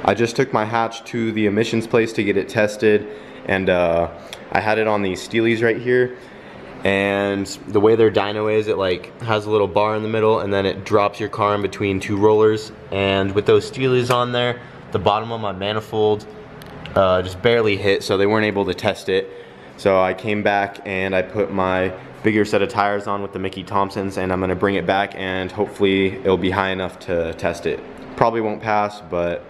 I just took my hatch to the emissions place to get it tested, and I had it on these steelies right here. And the way their dyno is, it like has a little bar in the middle, and then it drops your car in between two rollers. And with those steelies on there, the bottom of my manifold just barely hit, so they weren't able to test it. So I came back and I put my bigger set of tires on with the Mickey Thompsons, and I'm gonna bring it back and hopefully it'll be high enough to test it. Probably won't pass, but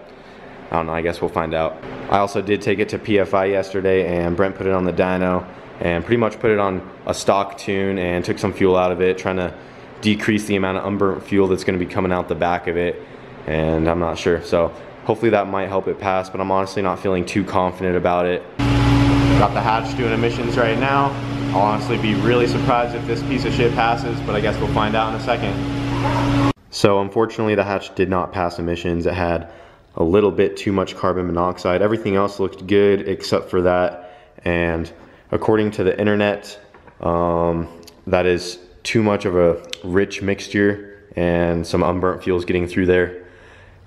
I don't know, I guess we'll find out. I also did take it to PFI yesterday, and Brent put it on the dyno and pretty much put it on a stock tune and took some fuel out of it, trying to decrease the amount of unburnt fuel that's gonna be coming out the back of it, and I'm not sure. So hopefully that might help it pass, but I'm honestly not feeling too confident about it. Got the hatch doing emissions right now. I'll honestly be really surprised if this piece of shit passes, but I guess we'll find out in a second. So unfortunately the hatch did not pass emissions. It had a little bit too much carbon monoxide. Everything else looked good except for that, and according to the internet, that is too much of a rich mixture and some unburnt fuel's getting through there.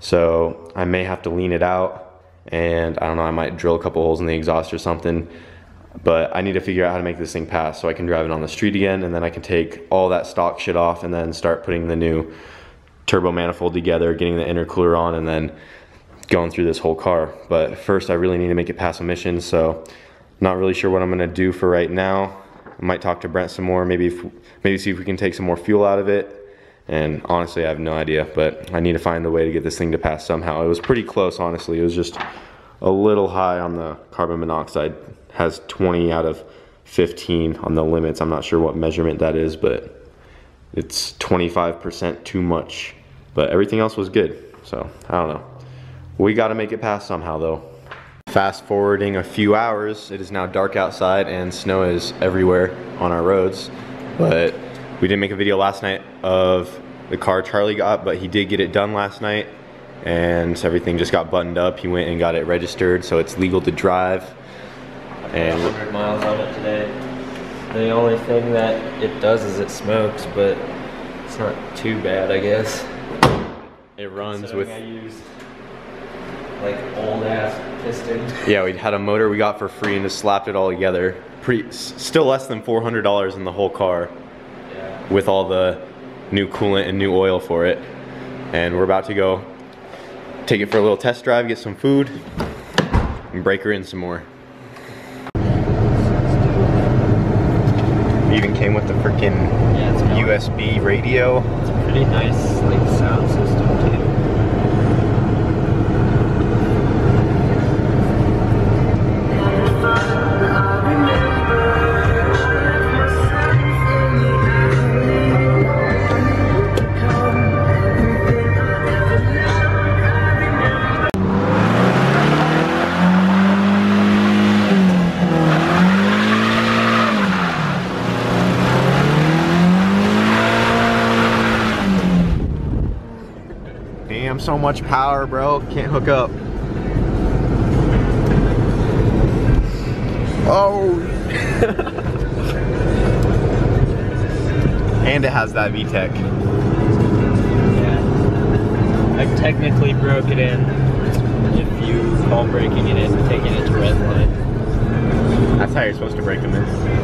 So I may have to lean it out, and I don't know, I might drill a couple holes in the exhaust or something. But I need to figure out how to make this thing pass so I can drive it on the street again, and then I can take all that stock shit off and then start putting the new turbo manifold together, getting the intercooler on, and then going through this whole car. But first I really need to make it pass emissions, so not really sure what I'm gonna do for right now. I might talk to Brent some more, maybe see if we can take some more fuel out of it. And honestly, I have no idea, but I need to find a way to get this thing to pass somehow. It was pretty close, honestly. It was just a little high on the carbon monoxide. Has 20 out of 15 on the limits. I'm not sure what measurement that is, but it's 25% too much. But everything else was good, so I don't know. We gotta make it pass somehow though. Fast forwarding a few hours, it is now dark outside and snow is everywhere on our roads. But we didn't make a video last night of the car Charlie got, but he did get it done last night, and everything just got buttoned up. He went and got it registered, so it's legal to drive. And 100 miles on it today. The only thing that it does is it smokes, but it's not too bad, I guess. It runs so with... I used like old ass piston. Yeah, we had a motor we got for free and just slapped it all together. Still less than $400 in the whole car. Yeah. With all the new coolant and new oil for it. And we're about to go take it for a little test drive, get some food, and break her in some more. It even came with the freaking USB radio. It's a pretty nice like sound system too. Damn, so much power, bro. Can't hook up. Oh. And it has that VTEC. Yeah. I technically broke it in if you call breaking it in and taking it to Redline. That's how you're supposed to break them in.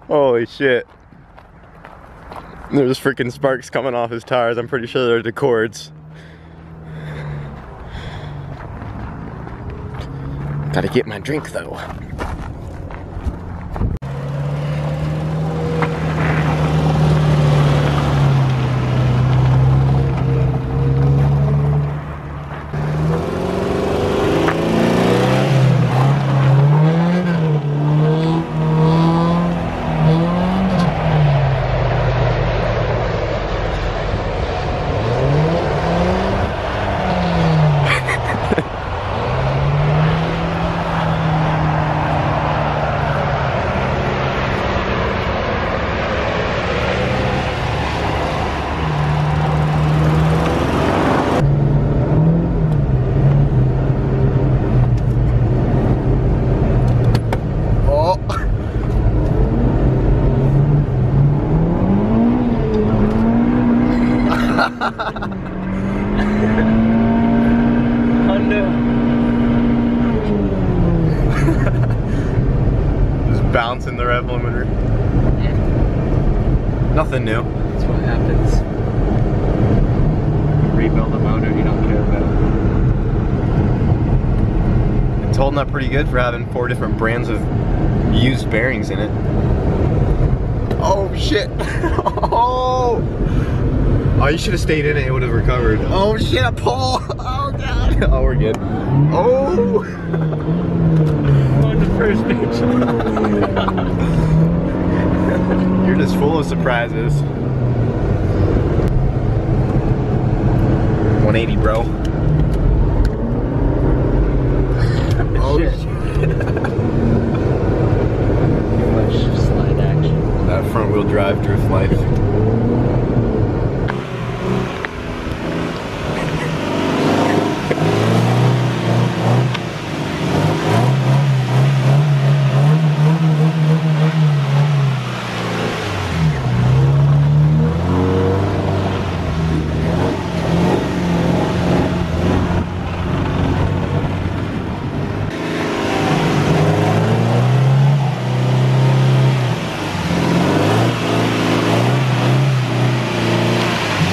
Holy shit. There's freaking sparks coming off his tires. I'm pretty sure they're the cords. Gotta get my drink though. Just bouncing the rev limiter. Yeah. Nothing new. That's what happens. You rebuild a motor you don't care about. It's holding up pretty good for having 4 different brands of used bearings in it. Oh shit! Oh! Oh, you should have stayed in it, it would have recovered. Oh shit, a pole! Oh god! Oh, we're good. Oh! On the first page. You're just full of surprises. 180, bro. Oh shit. Too much slide action. That front wheel drive drift life.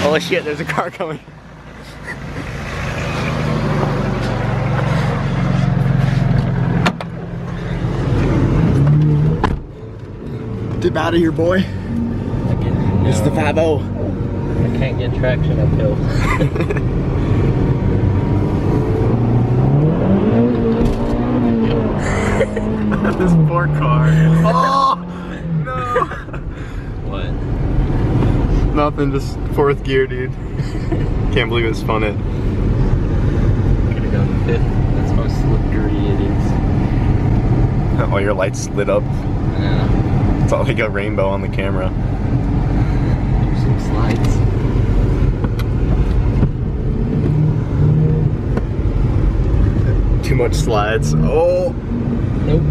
Holy shit, there's a car coming. Get out of here, boy. It's the 5-0. I can't get traction uphill. This poor car. Oh, no. What? Nothing, just 4th gear, dude. Can't believe it spun it. Could have gone 5th. That's how slippery it is. Oh, your lights lit up. Yeah. It's all like a rainbow on the camera. Do some slides. Too much slides. Oh! Nope.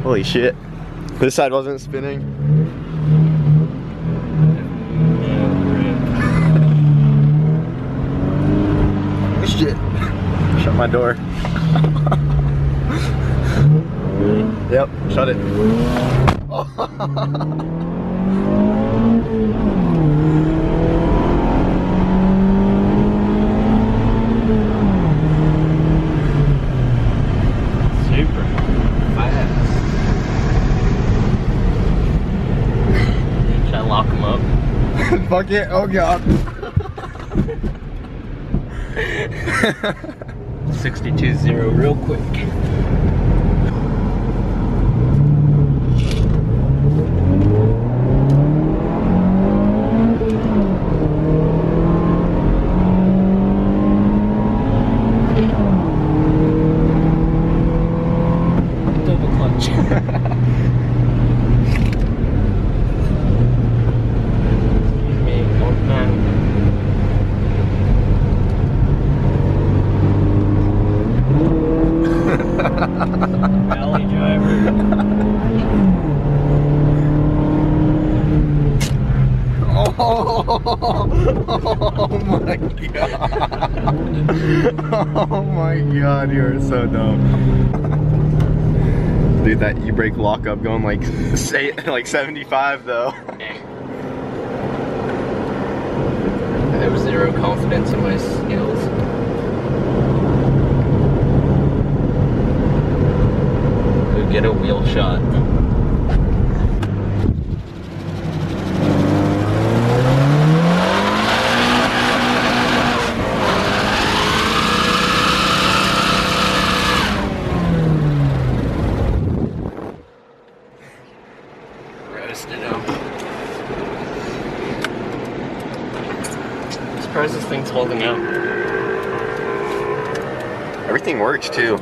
Holy shit. This side wasn't spinning. Shit. Shut my door. Yep, shut it. Super fast. Should I lock them up? Fuck it, oh god. 62-0 real quick. Oh my god. Oh my god, you are so dumb. Dude, that e-brake lockup going like 75 though. I have zero confidence in my skills. We'll get a wheel shot. I'm surprised this thing's holding out. Everything works too.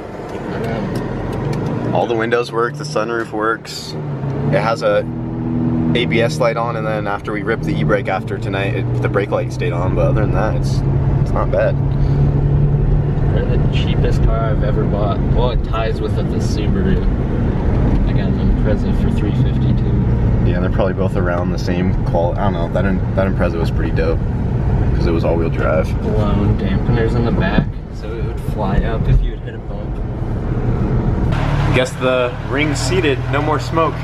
All the windows work, the sunroof works. It has a ABS light on, and then after we ripped the e-brake after tonight, the brake light stayed on, but other than that, it's not bad. They're the cheapest car I've ever bought. Well, it ties with the Subaru. I got an Impreza for $352. Yeah, they're probably both around the same quality. I don't know, that Impreza was pretty dope because it was all-wheel drive. Blown dampeners in the back, so it would fly up if you would hit a bump. Guess the ring's seated, no more smoke.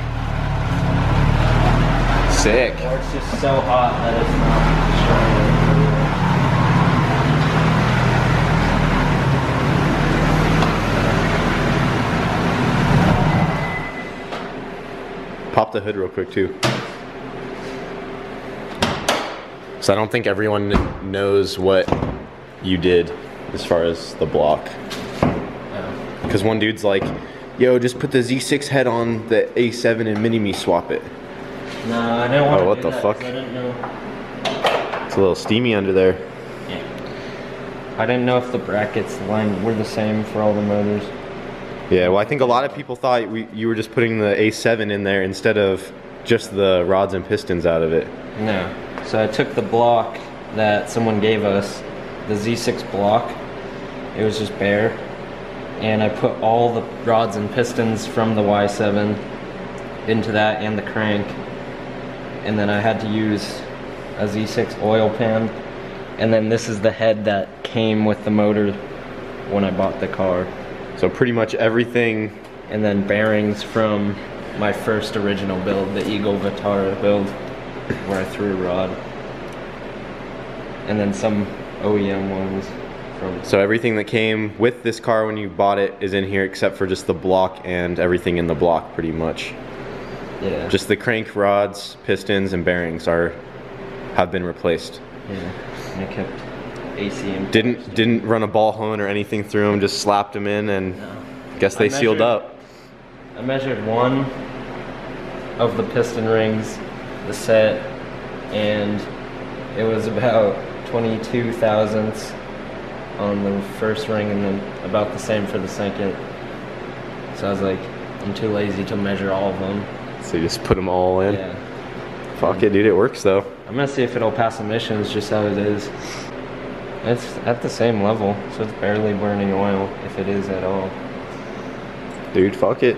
Sick. Or it's just so hot that it's not showing. Pop the hood real quick too. So I don't think everyone knows what you did as far as the block. Because one dude's like, yo, just put the Z6 head on the A7 and mini-me swap it. No, I didn't want to what do the that, fuck? I didn't know. It's a little steamy under there. Yeah. I didn't know if the brackets were the same for all the motors. Yeah, well I think a lot of people thought you were just putting the A7 in there instead of just the rods and pistons out of it. No. So I took the block that someone gave us, the Z6 block. It was just bare. And I put all the rods and pistons from the Y7 into that and the crank. And then I had to use a Z6 oil pan. And then this is the head that came with the motor when I bought the car. So pretty much everything. And then bearings from my first original build, the Eagle Vitara build, where I threw a rod. And then some OEM ones. So everything that came with this car when you bought it is in here except for just the block and everything in the block pretty much. Yeah. Just the crank rods, pistons, and bearings have been replaced. Yeah. And I kept AC in. Didn't run a ball hone or anything through them, just slapped them in and guess they sealed up. I measured one of the piston rings, the set, and it was about 22 thousandths on the first ring and then about the same for the second. So I was like, I'm too lazy to measure all of them. So you just put them all in? Yeah. Fuck it, dude, it works though. I'm gonna see if it'll pass emissions just how it is. It's at the same level, so it's barely burning oil, if it is at all. Dude, fuck it.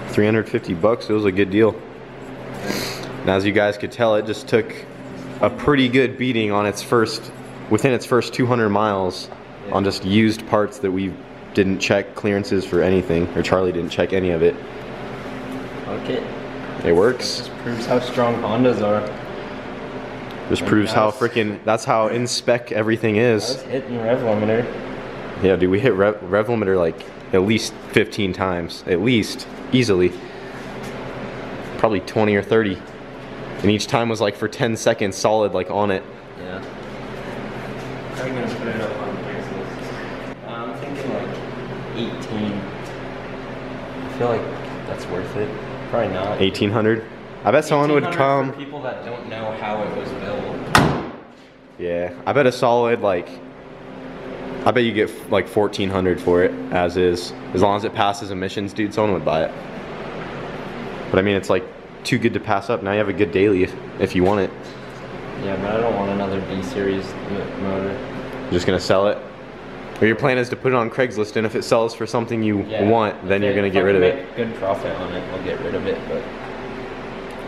350 bucks, it was a good deal. And as you guys could tell, it just took a pretty good beating on within its first 200 miles on just used parts that we didn't check clearances for anything, or Charlie didn't check any of it. Okay. It works. It just proves how strong Hondas are. Just proves how freaking, that's how in spec everything I is. was hitting rev limiter. Yeah, dude, we hit rev limiter like at least 15 times, at least, easily. Probably 20 or 30. And each time was like for 10 seconds solid, like on it. Yeah. I'm gonna put it up on Craigslist. I'm thinking like 18. I feel like that's worth it. Probably not. 1800. I bet someone would come. For people that don't know how it was built. Yeah, I bet a solid like. I bet you get like 1400 for it as is, as long as it passes emissions, dude. Someone would buy it. But I mean, it's like too good to pass up. Now you have a good daily if you want it. Yeah, but I don't want another B series motor. You're just gonna sell it? Or your plan is to put it on Craigslist, and if it sells for something you want, then you're gonna get rid of it. If I make good profit on it, I'll get rid of it. But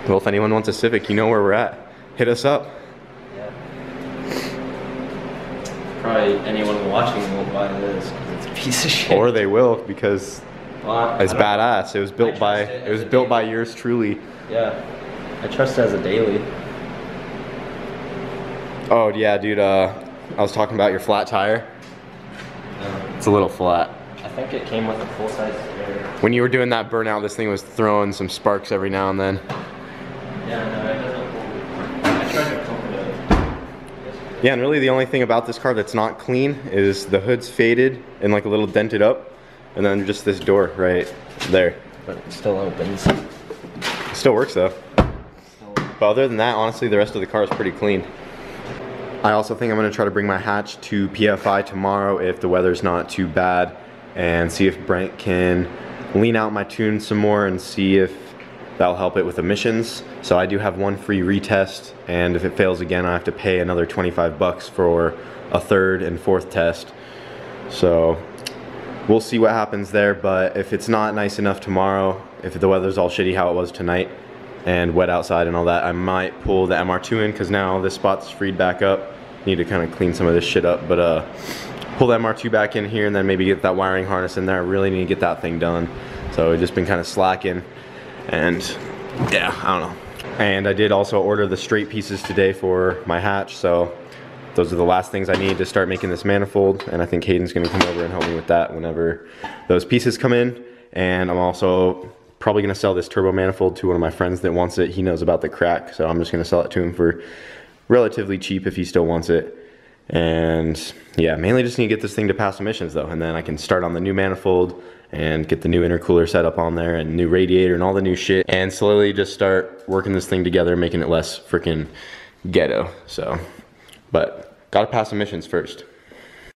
well, if anyone wants a Civic, you know where we're at. hit us up. Yeah. Probably anyone watching won't buy this because it's a piece of shit. Or they will, because it's badass. It was built by yours truly. Yeah, I trust it as a daily. Oh yeah, dude. I was talking about your flat tire. It's a little flat. I think it came with a full-size spare. When you were doing that burnout, this thing was throwing some sparks every now and then. Yeah, no, it doesn't hold. I tried to comfort it. Yeah, and really the only thing about this car that's not clean is the hood's faded and like a little dented up, and then just this door right there. But it still opens. It still works though. But other than that, honestly, the rest of the car is pretty clean. I also think I'm gonna try to bring my hatch to PFI tomorrow if the weather's not too bad, and see if Brent can lean out my tune some more and see if that'll help it with emissions. So I do have one free retest, and if it fails again, I have to pay another 25 bucks for a third and fourth test. So we'll see what happens there, but if it's not nice enough tomorrow, if the weather's all shitty how it was tonight and wet outside and all that, I might pull the MR2 in, because now this spot's freed back up. Need to kind of clean some of this shit up, but pull the MR2 back in here and then maybe get that wiring harness in there. I really need to get that thing done. So I've just been kind of slacking, and yeah, I don't know. And I did also order the straight pieces today for my hatch, so those are the last things I need to start making this manifold, and I think Hayden's gonna come over and help me with that whenever those pieces come in. And I'm also probably gonna sell this turbo manifold to one of my friends that wants it. He knows about the crack, so I'm just gonna sell it to him for relatively cheap if he still wants it. And yeah, mainly just need to get this thing to pass emissions though, and then I can start on the new manifold and get the new intercooler set up on there and new radiator and all the new shit, and slowly just start working this thing together, making it less freaking ghetto. So, but gotta pass emissions first.